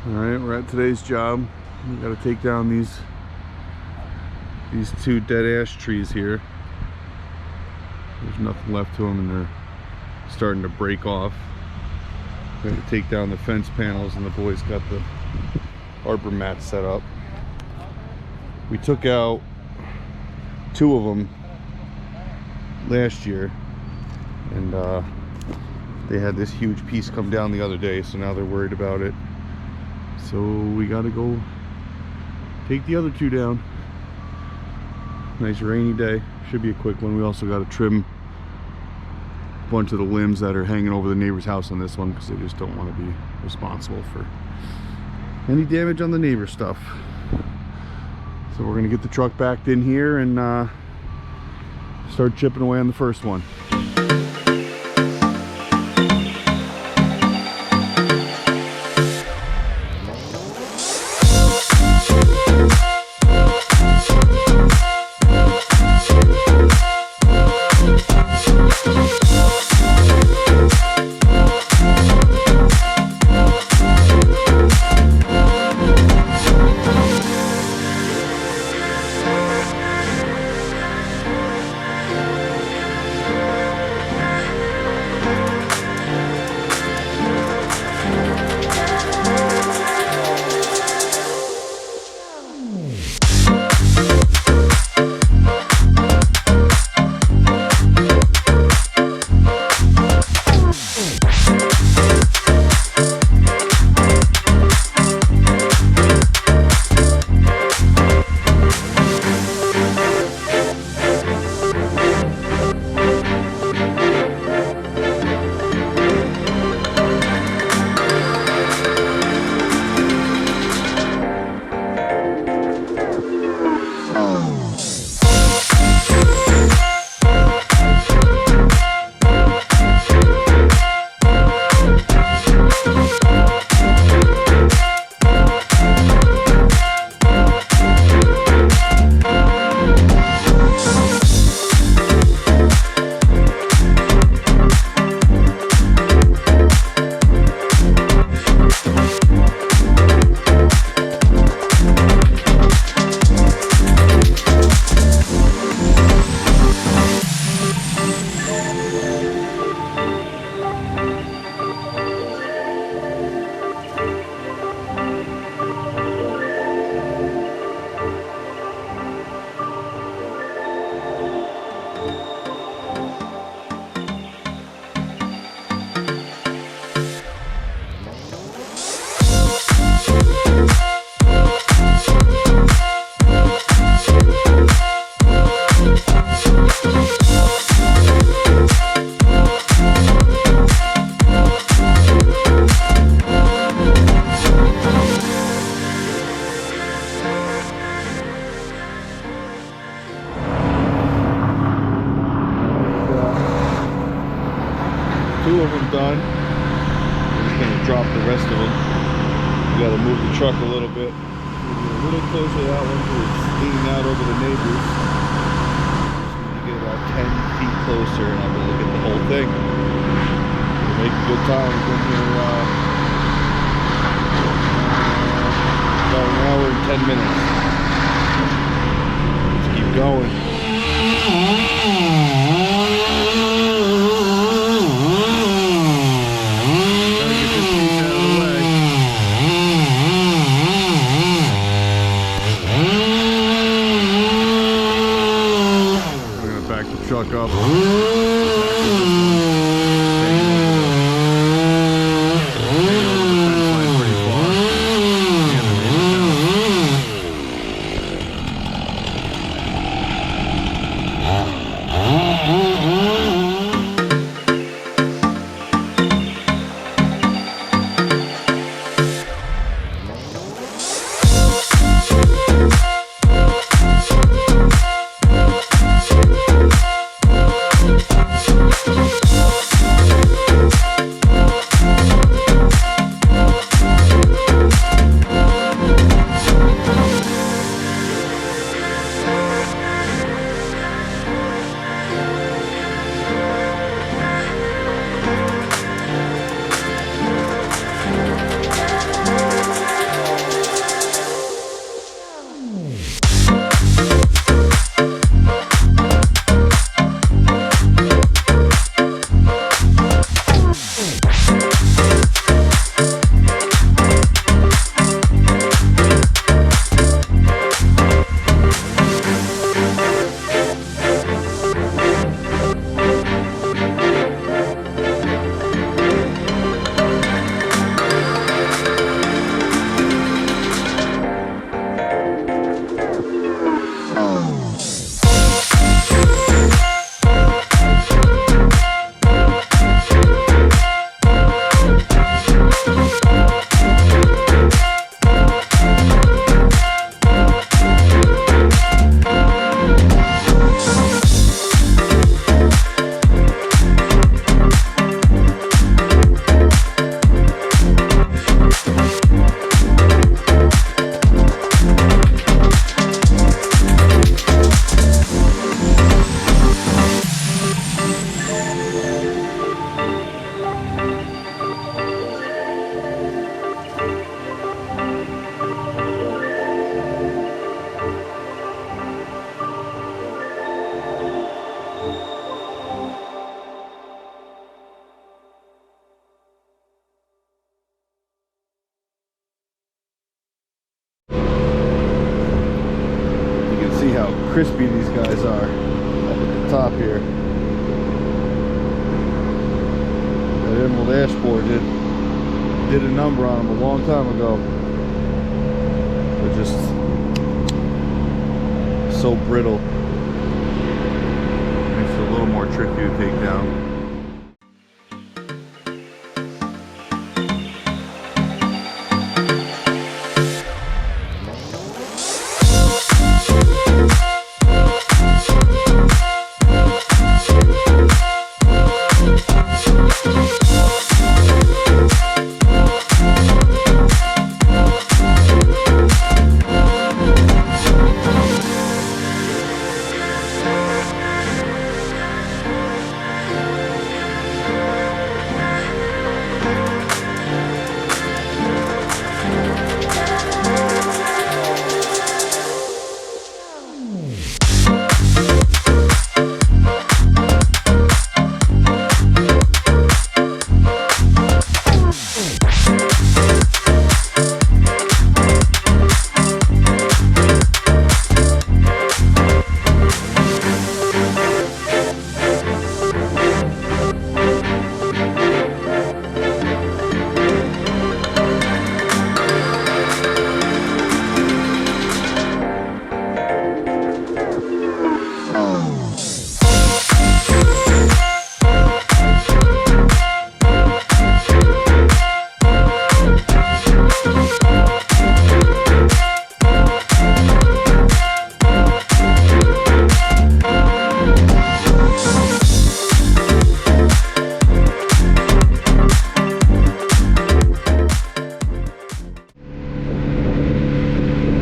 Alright, we're at today's job. We gotta take down these two dead ash trees here. There's nothing left to them and they're starting to break off. We have to take down the fence panels and the boys got the arbor mat set up. We took out 2 of them last year and they had this huge piece come down the other day, so now they're worried about it. So we gotta go take the other 2 down. Nice rainy day, should be a quick one. We also got to trim a bunch of the limbs that are hanging over the neighbor's house on this one because they just don't want to be responsible for any damage on the neighbor stuff. So we're gonna get the truck backed in here and start chipping away on the first one. Done. I'm just going to drop the rest of them. We got to move the truck a little bit. A little closer to that one because it's leaning out over the neighbors. Just need to get about 10 feet closer and I'll be looking at the whole thing. We'll make a good time. We've been here about an hour and 10 minutes. Let's keep going. Truck up. crispy these guys are up at the top here. That Emerald Ash Borer did a number on them a long time ago. They're just so brittle. Makes it a little more tricky to take down.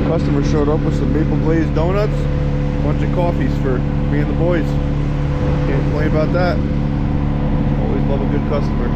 Customer showed up with some maple glazed donuts, a bunch of coffees for me and the boys. Can't complain about that. Always love a good customer.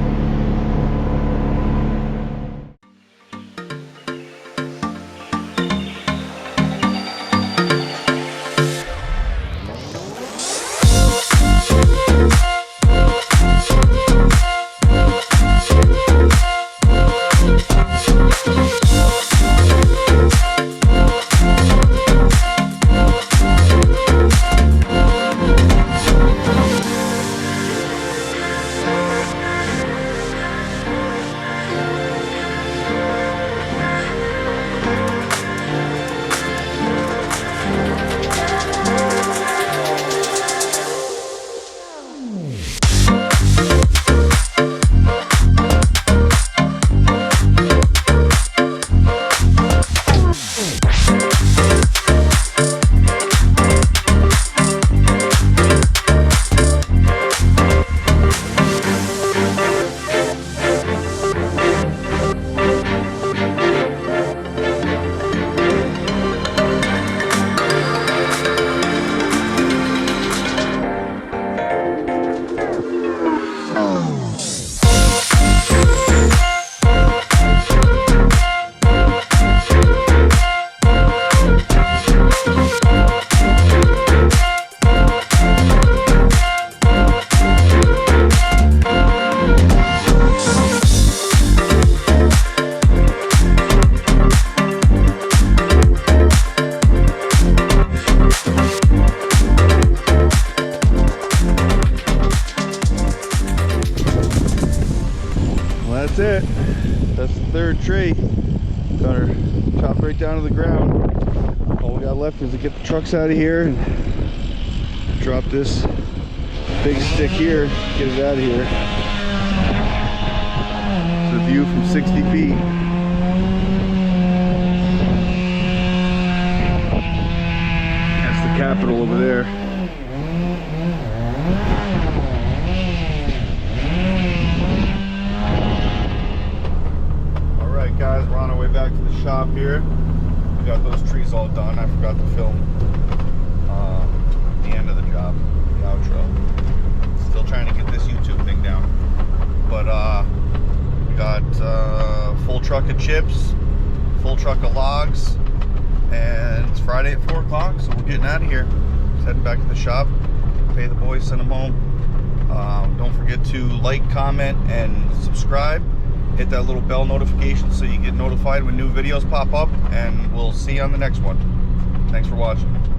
That's it. That's the third tree. Got her chopped right down to the ground. All we got left is to get the trucks out of here and drop this big stick here, get it out of here. It's a view from 60 feet. That's the Capitol over there. Guys, we're on our way back to the shop here. We got those trees all done. I forgot to film the end of the job, the outro. Still trying to get this YouTube thing down. But we got full truck of chips, full truck of logs, and it's Friday at 4 o'clock, so we're getting out of here. Just heading back to the shop, pay the boys, send them home. Don't forget to like, comment, and subscribe. Hit that little bell notification so you get notified when new videos pop up, and we'll see you on the next one. Thanks for watching.